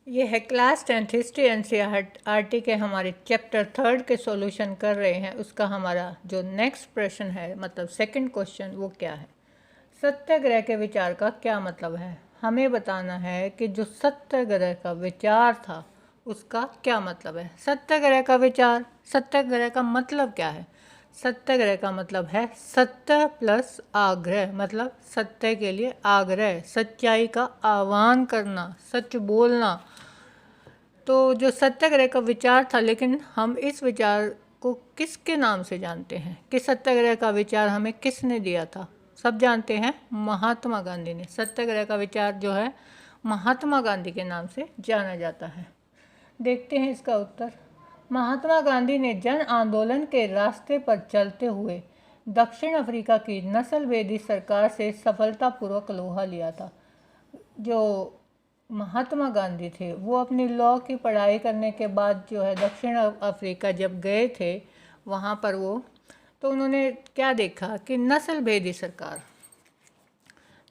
ये है class 10th history NCERT के हमारे चैप्टर 3 के सॉल्यूशन कर रहे हैं। उसका हमारा जो नेक्स्ट प्रश्न है, मतलब सेकंड क्वेश्चन, वो क्या है? सत्याग्रह के विचार का क्या मतलब है? हमें बताना है कि जो सत्याग्रह का विचार था उसका क्या मतलब है। सत्याग्रह का विचार, सत्याग्रह का मतलब क्या है? सत्याग्रह का मतलब है सत्य प्लस आग्रह, मतलब सत्य के लिए आग्रह, सच्चाई का आह्वान करना, सच बोलना। तो जो सत्याग्रह का विचार था, लेकिन हम इस विचार को किसके नाम से जानते हैं कि सत्याग्रह का विचार हमें किसने दिया था? सब जानते हैं, महात्मा गांधी ने। सत्याग्रह का विचार जो है महात्मा गांधी के नाम से जाना जाता है। देखते हैं इसका उत्तर। महात्मा गांधी ने जन आंदोलन के रास्ते पर चलते हुए दक्षिण अफ्रीका की नस्लवेदी सरकार से सफलतापूर्वक लोहा लिया था। जो महात्मा गांधी थे वो अपनी लॉ की पढ़ाई करने के बाद जो है दक्षिण अफ्रीका जब गए थे, वहाँ पर वो तो उन्होंने क्या देखा कि नस्लभेदी सरकार।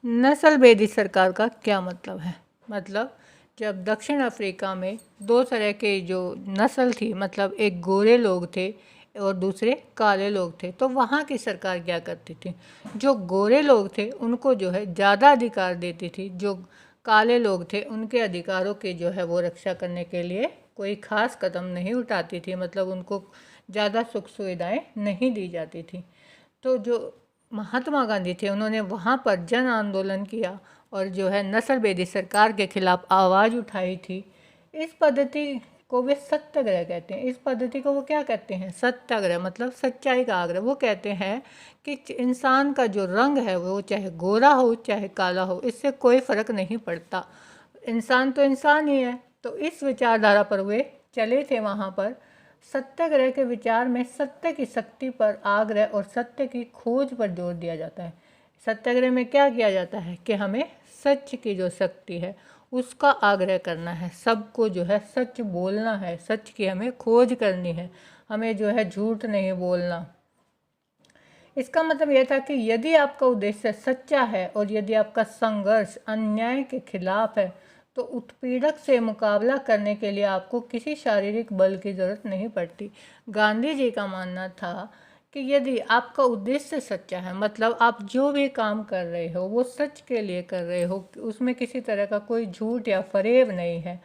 नस्लभेदी सरकार का क्या मतलब है? मतलब जब दक्षिण अफ्रीका में दो तरह के जो नस्ल थी, मतलब एक गोरे लोग थे और दूसरे काले लोग थे, तो वहाँ की सरकार क्या करती थी? जो गोरे लोग थे उनको जो है ज़्यादा अधिकार देती थी, जो काले लोग थे उनके अधिकारों की जो है वो रक्षा करने के लिए कोई ख़ास कदम नहीं उठाती थी, मतलब उनको ज़्यादा सुख सुविधाएं नहीं दी जाती थी। तो जो महात्मा गांधी थे उन्होंने वहाँ पर जन आंदोलन किया और जो है नस्लभेदी सरकार के खिलाफ आवाज़ उठाई थी। इस पद्धति को वे सत्याग्रह कहते हैं। इस पद्धति को वो क्या कहते हैं? सत्याग्रह, मतलब सच्चाई का आग्रह। वो कहते हैं कि इंसान का जो रंग है वो चाहे गोरा हो चाहे काला हो, इससे कोई फ़र्क नहीं पड़ता, इंसान तो इंसान ही है। तो इस विचारधारा पर वे चले थे। वहाँ पर सत्याग्रह के विचार में सत्य की शक्ति पर आग्रह और सत्य की खोज पर जोर दिया जाता है। सत्याग्रह में क्या किया जाता है कि हमें सच की जो शक्ति है उसका आग्रह करना है, सबको जो है सच बोलना है, सच की हमें खोज करनी है, हमें जो है झूठ नहीं बोलना। इसका मतलब यह था कि यदि आपका उद्देश्य सच्चा है और यदि आपका संघर्ष अन्याय के खिलाफ है तो उत्पीड़क से मुकाबला करने के लिए आपको किसी शारीरिक बल की ज़रूरत नहीं पड़ती। गांधी जी का मानना था कि यदि आपका उद्देश्य सच्चा है, मतलब आप जो भी काम कर रहे हो वो सच के लिए कर रहे हो, उसमें किसी तरह का कोई झूठ या फरेब नहीं है,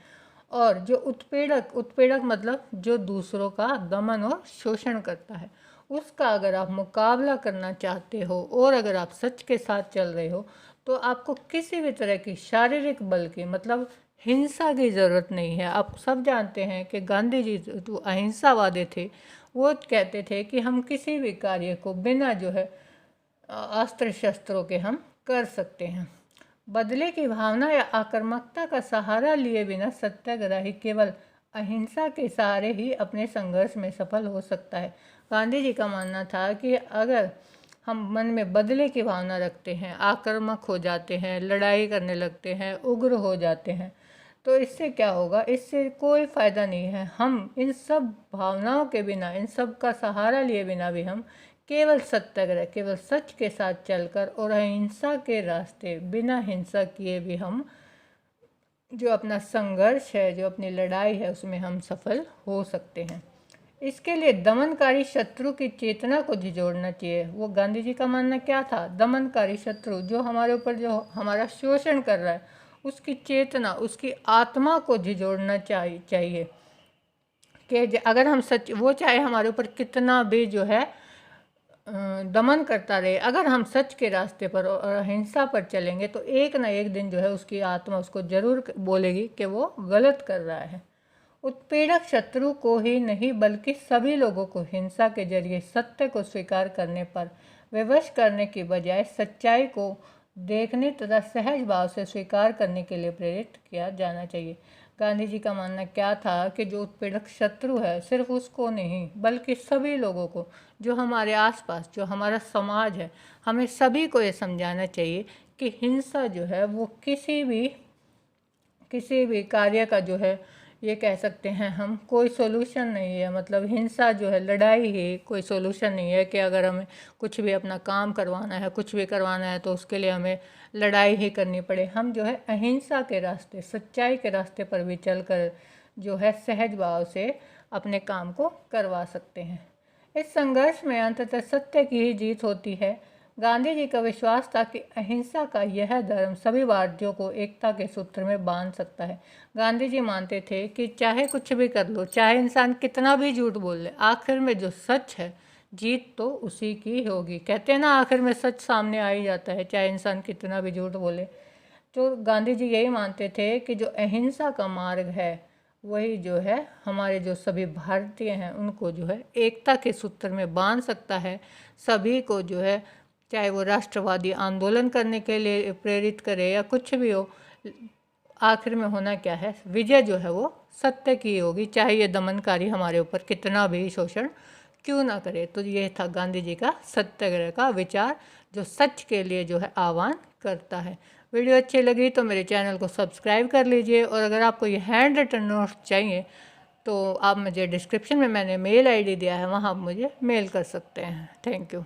और जो उत्पीड़क, उत्पीड़क मतलब जो दूसरों का दमन और शोषण करता है, उसका अगर आप मुकाबला करना चाहते हो और अगर आप सच के साथ चल रहे हो तो आपको किसी भी तरह की शारीरिक बल की, मतलब हिंसा की ज़रूरत नहीं है। आप सब जानते हैं कि गांधी जी जो अहिंसावादी थे, वो कहते थे कि हम किसी भी कार्य को बिना जो है अस्त्र शस्त्रों के हम कर सकते हैं। बदले की भावना या आक्रामकता का सहारा लिए बिना सत्याग्रही केवल अहिंसा के सहारे ही अपने संघर्ष में सफल हो सकता है। गांधी जी का मानना था कि अगर हम मन में बदले की भावना रखते हैं, आक्रामक हो जाते हैं, लड़ाई करने लगते हैं, उग्र हो जाते हैं, तो इससे क्या होगा? इससे कोई फ़ायदा नहीं है। हम इन सब भावनाओं के बिना, इन सब का सहारा लिए बिना भी हम केवल सत्याग्रह, केवल सच के साथ चलकर और अहिंसा के रास्ते बिना हिंसा किए भी हम जो अपना संघर्ष है, जो अपनी लड़ाई है, उसमें हम सफल हो सकते हैं। इसके लिए दमनकारी शत्रु की चेतना को झिझोड़ना चाहिए। वो गांधी जी का मानना क्या था? दमनकारी शत्रु जो हमारे ऊपर जो हमारा शोषण कर रहा है, उसकी चेतना, उसकी आत्मा को झिझोड़ना चाहिए कि अगर हम सच, वो चाहे हमारे ऊपर कितना भी जो है दमन करता रहे, अगर हम सच के रास्ते पर और अहिंसा पर चलेंगे तो एक ना एक दिन जो है उसकी आत्मा उसको जरूर बोलेगी कि वो गलत कर रहा है। उत्पीड़क शत्रु को ही नहीं बल्कि सभी लोगों को हिंसा के जरिए सत्य को स्वीकार करने पर विवश करने की बजाय सच्चाई को देखने तथा सहज भाव से स्वीकार करने के लिए प्रेरित किया जाना चाहिए। गांधी जी का मानना क्या था कि जो उत्पीड़क शत्रु है, सिर्फ उसको नहीं बल्कि सभी लोगों को, जो हमारे आसपास, जो हमारा समाज है, हमें सभी को ये समझाना चाहिए कि हिंसा जो है वो किसी भी कार्य का जो है ये कह सकते हैं हम, कोई सोल्यूशन नहीं है। मतलब हिंसा जो है, लड़ाई ही कोई सोल्यूशन नहीं है कि अगर हमें कुछ भी अपना काम करवाना है, कुछ भी करवाना है तो उसके लिए हमें लड़ाई ही करनी पड़े। हम जो है अहिंसा के रास्ते, सच्चाई के रास्ते पर भी चलकर जो है सहज भाव से अपने काम को करवा सकते हैं। इस संघर्ष में अंततः सत्य की ही जीत होती है। गांधी जी का विश्वास था कि अहिंसा का यह धर्म सभी भारतीयों को एकता के सूत्र में बांध सकता है। गांधी जी मानते थे कि चाहे कुछ भी कर लो, चाहे इंसान कितना भी झूठ बोल ले, आखिर में जो सच है जीत तो उसी की होगी। कहते हैं ना, आखिर में सच सामने आ ही जाता है, चाहे इंसान कितना भी झूठ बोले। तो गांधी जी यही मानते थे कि जो अहिंसा का मार्ग है वही जो है हमारे जो सभी भारतीय हैं उनको जो है एकता के सूत्र में बांध सकता है। सभी को जो है, चाहे वो राष्ट्रवादी आंदोलन करने के लिए प्रेरित करे या कुछ भी हो, आखिर में होना क्या है, विजय जो है वो सत्य की होगी, चाहे ये दमनकारी हमारे ऊपर कितना भी शोषण क्यों ना करे। तो ये था गांधी जी का सत्याग्रह का विचार, जो सच के लिए जो है आह्वान करता है। वीडियो अच्छी लगी तो मेरे चैनल को सब्सक्राइब कर लीजिए, और अगर आपको ये हैंड रिटन नोट्स चाहिए तो आप मुझे डिस्क्रिप्शन में मैंने मेल आईडी दिया है, वहाँ आप मुझे मेल कर सकते हैं। Thank you.